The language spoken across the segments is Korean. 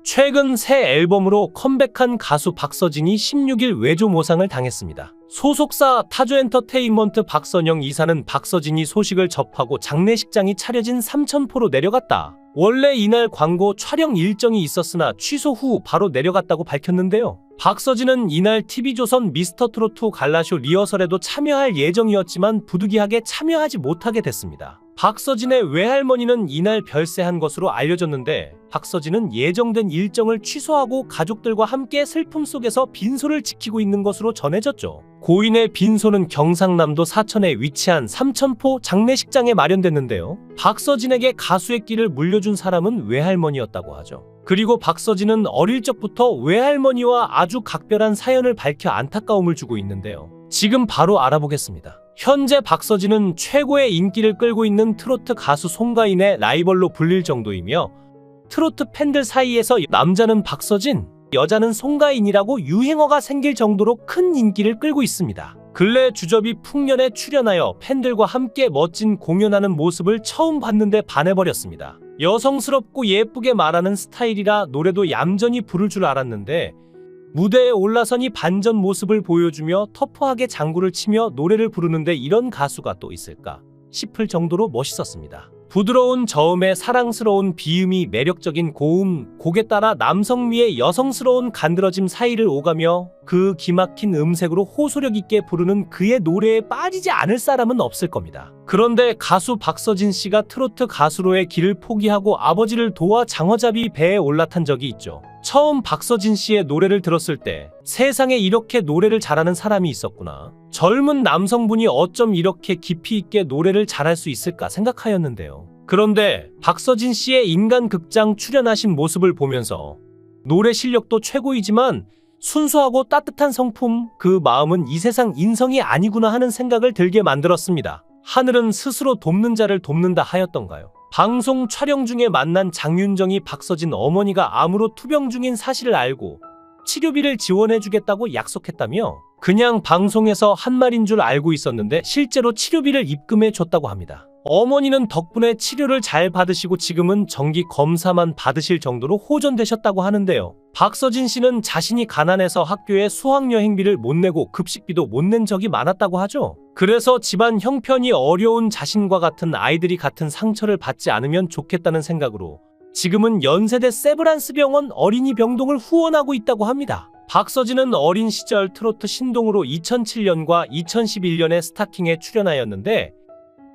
최근 새 앨범으로 컴백한 가수 박서진이 16일 외조 모상을 당했습니다. 소속사 타조엔터테인먼트 박선영 이사는 박서진이 소식을 접하고 장례식장이 차려진 삼천포로 내려갔다. 원래 이날 광고 촬영 일정이 있었으나 취소 후 바로 내려갔다고 밝혔는데요. 박서진은 이날 TV조선 미스터트롯2 갈라쇼 리허설에도 참여할 예정이었지만 부득이하게 참여하지 못하게 됐습니다. 박서진의 외할머니는 이날 별세한 것으로 알려졌는데 박서진은 예정된 일정을 취소하고 가족들과 함께 슬픔 속에서 빈소를 지키고 있는 것으로 전해졌죠. 고인의 빈소는 경상남도 사천에 위치한 삼천포 장례식장에 마련됐는데요. 박서진에게 가수의 끼를 물려준 사람은 외할머니였다고 하죠. 그리고 박서진은 어릴 적부터 외할머니와 아주 각별한 사연을 밝혀 안타까움을 주고 있는데요. 지금 바로 알아보겠습니다. 현재 박서진은 최고의 인기를 끌고 있는 트로트 가수 송가인의 라이벌로 불릴 정도이며 트로트 팬들 사이에서 남자는 박서진, 여자는 송가인이라고 유행어가 생길 정도로 큰 인기를 끌고 있습니다. 근래 주접이 풍년에 출연하여 팬들과 함께 멋진 공연하는 모습을 처음 봤는데 반해버렸습니다. 여성스럽고 예쁘게 말하는 스타일이라 노래도 얌전히 부를 줄 알았는데 무대에 올라서니 반전 모습을 보여주며 터프하게 장구를 치며 노래를 부르는데 이런 가수가 또 있을까 싶을 정도로 멋있었습니다. 부드러운 저음에 사랑스러운 비음이 매력적인 고음, 곡에 따라 남성미의 여성스러운 간드러짐 사이를 오가며 그 기막힌 음색으로 호소력 있게 부르는 그의 노래에 빠지지 않을 사람은 없을 겁니다. 그런데 가수 박서진 씨가 트로트 가수로의 길을 포기하고 아버지를 도와 장어잡이 배에 올라탄 적이 있죠. 처음 박서진 씨의 노래를 들었을 때 세상에 이렇게 노래를 잘하는 사람이 있었구나. 젊은 남성분이 어쩜 이렇게 깊이 있게 노래를 잘할 수 있을까 생각하였는데요. 그런데 박서진 씨의 인간극장 출연하신 모습을 보면서 노래 실력도 최고이지만 순수하고 따뜻한 성품, 그 마음은 이 세상 인성이 아니구나 하는 생각을 들게 만들었습니다. 하늘은 스스로 돕는 자를 돕는다 하였던가요? 방송 촬영 중에 만난 장윤정이 박서진 어머니가 암으로 투병 중인 사실을 알고 치료비를 지원해주겠다고 약속했다며 그냥 방송에서 한 말인 줄 알고 있었는데 실제로 치료비를 입금해줬다고 합니다. 어머니는 덕분에 치료를 잘 받으시고 지금은 정기 검사만 받으실 정도로 호전되셨다고 하는데요. 박서진 씨는 자신이 가난해서 학교에 수학여행비를 못 내고 급식비도 못 낸 적이 많았다고 하죠. 그래서 집안 형편이 어려운 자신과 같은 아이들이 같은 상처를 받지 않으면 좋겠다는 생각으로 지금은 연세대 세브란스 병원 어린이 병동을 후원하고 있다고 합니다. 박서진은 어린 시절 트로트 신동으로 2007년과 2011년에 스타킹에 출연하였는데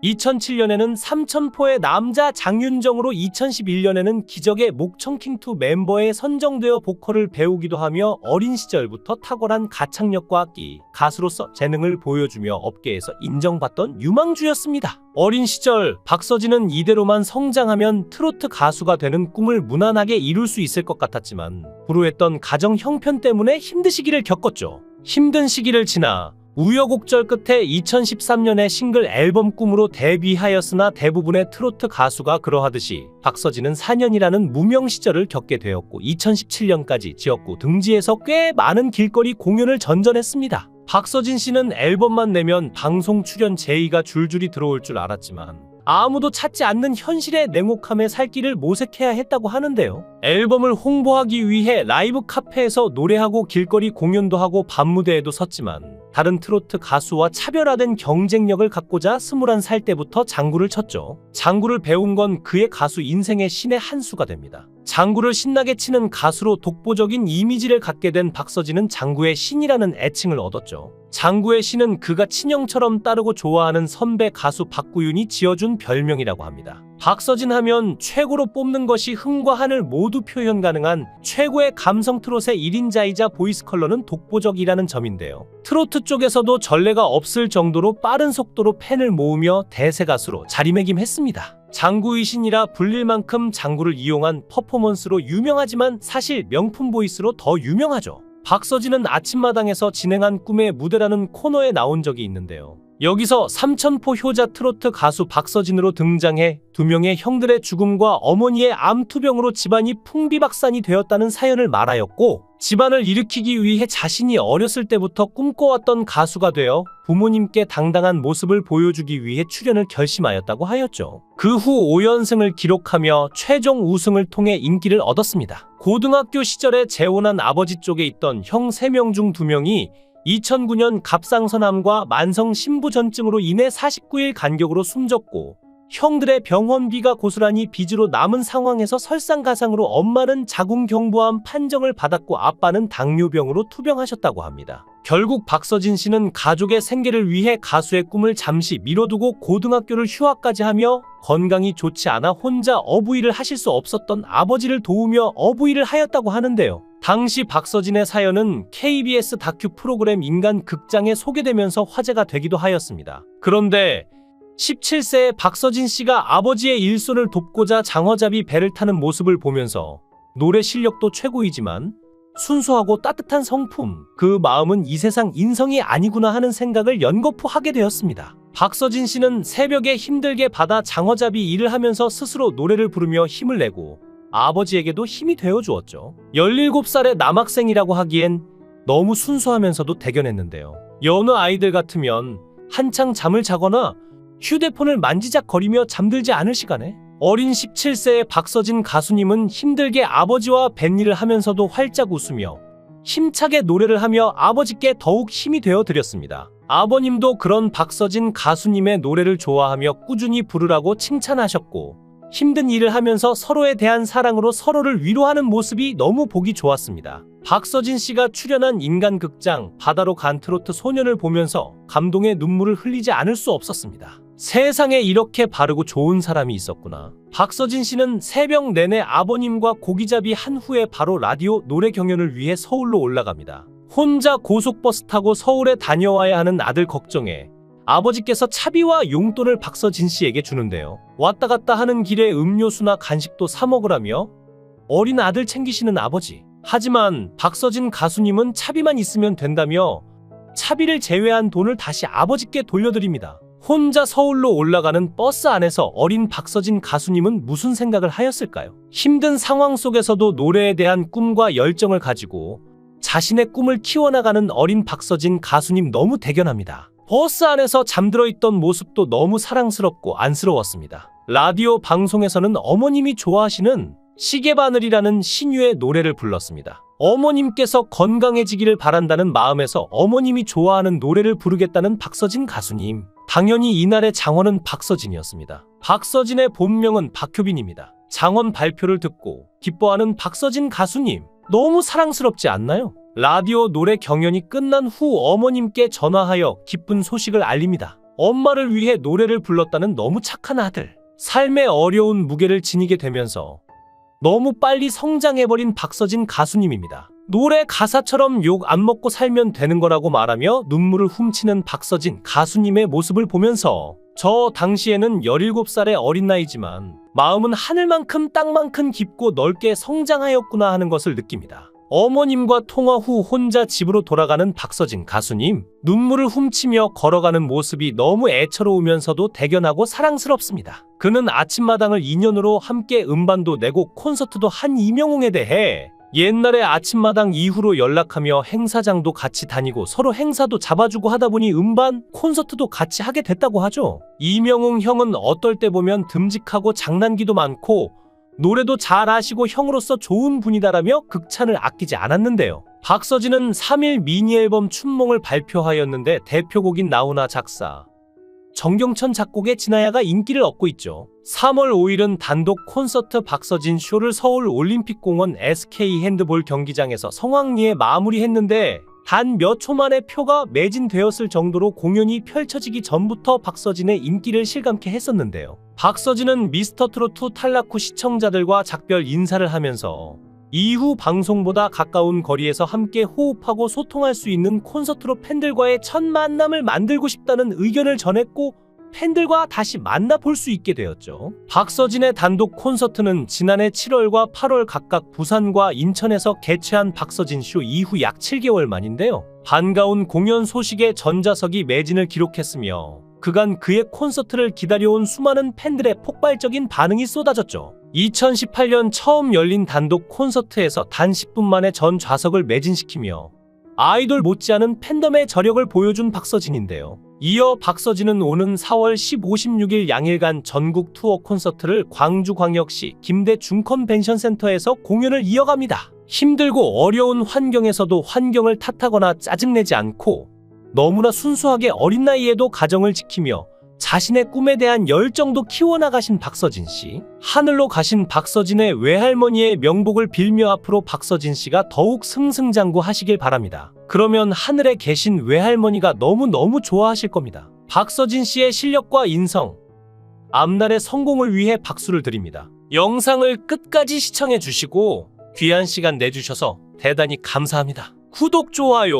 2007년에는 삼천포의 남자 장윤정으로 2011년에는 기적의 목청킹2 멤버에 선정되어 보컬을 배우기도 하며 어린 시절부터 탁월한 가창력과 악기, 가수로서 재능을 보여주며 업계에서 인정받던 유망주였습니다. 어린 시절 박서진은 이대로만 성장하면 트로트 가수가 되는 꿈을 무난하게 이룰 수 있을 것 같았지만 불우했던 가정 형편 때문에 힘든 시기를 겪었죠. 힘든 시기를 지나 우여곡절 끝에 2013년에 싱글 앨범 꿈으로 데뷔하였으나 대부분의 트로트 가수가 그러하듯이 박서진은 4년이라는 무명 시절을 겪게 되었고 2017년까지 지역구 등지에서 꽤 많은 길거리 공연을 전전했습니다. 박서진 씨는 앨범만 내면 방송 출연 제의가 줄줄이 들어올 줄 알았지만 아무도 찾지 않는 현실의 냉혹함에 살 길을 모색해야 했다고 하는데요. 앨범을 홍보하기 위해 라이브 카페에서 노래하고 길거리 공연도 하고 밤무대에도 섰지만 다른 트로트 가수와 차별화된 경쟁력을 갖고자 21살 때부터 장구를 쳤죠. 장구를 배운 건 그의 가수 인생의 신의 한 수가 됩니다. 장구를 신나게 치는 가수로 독보적인 이미지를 갖게 된 박서진은 장구의 신이라는 애칭을 얻었죠. 장구의 신은 그가 친형처럼 따르고 좋아하는 선배 가수 박구윤이 지어준 별명이라고 합니다. 박서진 하면 최고로 뽑는 것이 흥과 한을 모두 표현 가능한 최고의 감성 트롯의 1인자이자 보이스 컬러는 독보적이라는 점인데요. 트로트 쪽에서도 전례가 없을 정도로 빠른 속도로 팬을 모으며 대세 가수로 자리매김했습니다. 장구의 신이라 불릴 만큼 장구를 이용한 퍼포먼스로 유명하지만 사실 명품 보이스로 더 유명하죠. 박서진은 아침마당에서 진행한 꿈의 무대라는 코너에 나온 적이 있는데요. 여기서 삼천포 효자 트로트 가수 박서진으로 등장해 두 명의 형들의 죽음과 어머니의 암투병으로 집안이 풍비박산이 되었다는 사연을 말하였고 집안을 일으키기 위해 자신이 어렸을 때부터 꿈꿔왔던 가수가 되어 부모님께 당당한 모습을 보여주기 위해 출연을 결심하였다고 하였죠. 그 후 5연승을 기록하며 최종 우승을 통해 인기를 얻었습니다. 고등학교 시절에 재혼한 아버지 쪽에 있던 형 3명 중 2명이 2009년 갑상선암과 만성 신부전증으로 인해 49일 간격으로 숨졌고, 형들의 병원비가 고스란히 빚으로 남은 상황에서 설상가상으로 엄마는 자궁경부암 판정을 받았고 아빠는 당뇨병으로 투병하셨다고 합니다. 결국 박서진 씨는 가족의 생계를 위해 가수의 꿈을 잠시 미뤄두고 고등학교를 휴학까지 하며 건강이 좋지 않아 혼자 어부일을 하실 수 없었던 아버지를 도우며 어부일을 하였다고 하는데요. 당시 박서진의 사연은 KBS 다큐 프로그램 인간극장에 소개되면서 화제가 되기도 하였습니다. 그런데 17세의 박서진 씨가 아버지의 일손을 돕고자 장어잡이 배를 타는 모습을 보면서 노래 실력도 최고이지만 순수하고 따뜻한 성품, 그 마음은 이 세상 인성이 아니구나 하는 생각을 연거푸 하게 되었습니다. 박서진 씨는 새벽에 힘들게 받아 장어잡이 일을 하면서 스스로 노래를 부르며 힘을 내고 아버지에게도 힘이 되어 주었죠. 17살의 남학생이라고 하기엔 너무 순수하면서도 대견했는데요. 여느 아이들 같으면 한창 잠을 자거나 휴대폰을 만지작거리며 잠들지 않을 시간에 어린 17세의 박서진 가수님은 힘들게 아버지와 뱃일을 하면서도 활짝 웃으며 힘차게 노래를 하며 아버지께 더욱 힘이 되어 드렸습니다. 아버님도 그런 박서진 가수님의 노래를 좋아하며 꾸준히 부르라고 칭찬하셨고, 힘든 일을 하면서 서로에 대한 사랑으로 서로를 위로하는 모습이 너무 보기 좋았습니다. 박서진 씨가 출연한 인간극장 바다로 간 트로트 소년을 보면서 감동의 눈물을 흘리지 않을 수 없었습니다. 세상에 이렇게 바르고 좋은 사람이 있었구나. 박서진 씨는 새벽 내내 아버님과 고기잡이 한 후에 바로 라디오 노래 경연을 위해 서울로 올라갑니다. 혼자 고속버스 타고 서울에 다녀와야 하는 아들 걱정에 아버지께서 차비와 용돈을 박서진 씨에게 주는데요. 왔다 갔다 하는 길에 음료수나 간식도 사 먹으라며 어린 아들 챙기시는 아버지. 하지만 박서진 가수님은 차비만 있으면 된다며 차비를 제외한 돈을 다시 아버지께 돌려드립니다. 혼자 서울로 올라가는 버스 안에서 어린 박서진 가수님은 무슨 생각을 하였을까요? 힘든 상황 속에서도 노래에 대한 꿈과 열정을 가지고 자신의 꿈을 키워나가는 어린 박서진 가수님 너무 대견합니다. 버스 안에서 잠들어 있던 모습도 너무 사랑스럽고 안쓰러웠습니다. 라디오 방송에서는 어머님이 좋아하시는 시계바늘이라는 신유의 노래를 불렀습니다. 어머님께서 건강해지기를 바란다는 마음에서 어머님이 좋아하는 노래를 부르겠다는 박서진 가수님. 당연히 이날의 장원은 박서진이었습니다. 박서진의 본명은 박효빈입니다. 장원 발표를 듣고 기뻐하는 박서진 가수님. 너무 사랑스럽지 않나요? 라디오 노래 경연이 끝난 후 어머님께 전화하여 기쁜 소식을 알립니다. 엄마를 위해 노래를 불렀다는 너무 착한 아들. 삶의 어려운 무게를 지니게 되면서 너무 빨리 성장해버린 박서진 가수님입니다. 노래 가사처럼 욕 안 먹고 살면 되는 거라고 말하며 눈물을 훔치는 박서진 가수님의 모습을 보면서 저 당시에는 17살의 어린 나이지만 마음은 하늘만큼 땅만큼 깊고 넓게 성장하였구나 하는 것을 느낍니다. 어머님과 통화 후 혼자 집으로 돌아가는 박서진 가수님. 눈물을 훔치며 걸어가는 모습이 너무 애처로우면서도 대견하고 사랑스럽습니다. 그는 아침마당을 인연으로 함께 음반도 내고 콘서트도 한 이명웅에 대해 옛날에 아침마당 이후로 연락하며 행사장도 같이 다니고 서로 행사도 잡아주고 하다 보니 음반, 콘서트도 같이 하게 됐다고 하죠. 이명웅 형은 어떨 때 보면 듬직하고 장난기도 많고 노래도 잘 하시고 형으로서 좋은 분이다라며 극찬을 아끼지 않았는데요. 박서진은 3일 미니앨범 춘몽을 발표하였는데 대표곡인 나훈아 작사, 정경천 작곡의 진아야가 인기를 얻고 있죠. 3월 5일은 단독 콘서트 박서진 쇼를 서울 올림픽공원 SK 핸드볼 경기장에서 성황리에 마무리했는데 단 몇 초 만에 표가 매진되었을 정도로 공연이 펼쳐지기 전부터 박서진의 인기를 실감케 했었는데요. 박서진은 미스터트롯2 탈락 후 시청자들과 작별 인사를 하면서 이후 방송보다 가까운 거리에서 함께 호흡하고 소통할 수 있는 콘서트로 팬들과의 첫 만남을 만들고 싶다는 의견을 전했고 팬들과 다시 만나볼 수 있게 되었죠. 박서진의 단독 콘서트는 지난해 7월과 8월 각각 부산과 인천에서 개최한 박서진 쇼 이후 약 7개월 만인데요. 반가운 공연 소식에 전자석이 매진을 기록했으며 그간 그의 콘서트를 기다려온 수많은 팬들의 폭발적인 반응이 쏟아졌죠. 2018년 처음 열린 단독 콘서트에서 단 10분 만에 전 좌석을 매진시키며 아이돌 못지않은 팬덤의 저력을 보여준 박서진인데요. 이어 박서진은 오는 4월 15, 16일 양일간 전국 투어 콘서트를 광주광역시 김대 중컨벤션센터에서 공연을 이어갑니다. 힘들고 어려운 환경에서도 환경을 탓하거나 짜증내지 않고 너무나 순수하게 어린 나이에도 가정을 지키며 자신의 꿈에 대한 열정도 키워나가신 박서진 씨. 하늘로 가신 박서진의 외할머니의 명복을 빌며 앞으로 박서진 씨가 더욱 승승장구하시길 바랍니다. 그러면 하늘에 계신 외할머니가 너무너무 좋아하실 겁니다. 박서진 씨의 실력과 인성, 앞날의 성공을 위해 박수를 드립니다. 영상을 끝까지 시청해 주시고 귀한 시간 내주셔서 대단히 감사합니다. 구독, 좋아요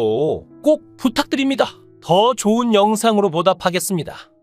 꼭 부탁드립니다. 더 좋은 영상으로 보답하겠습니다.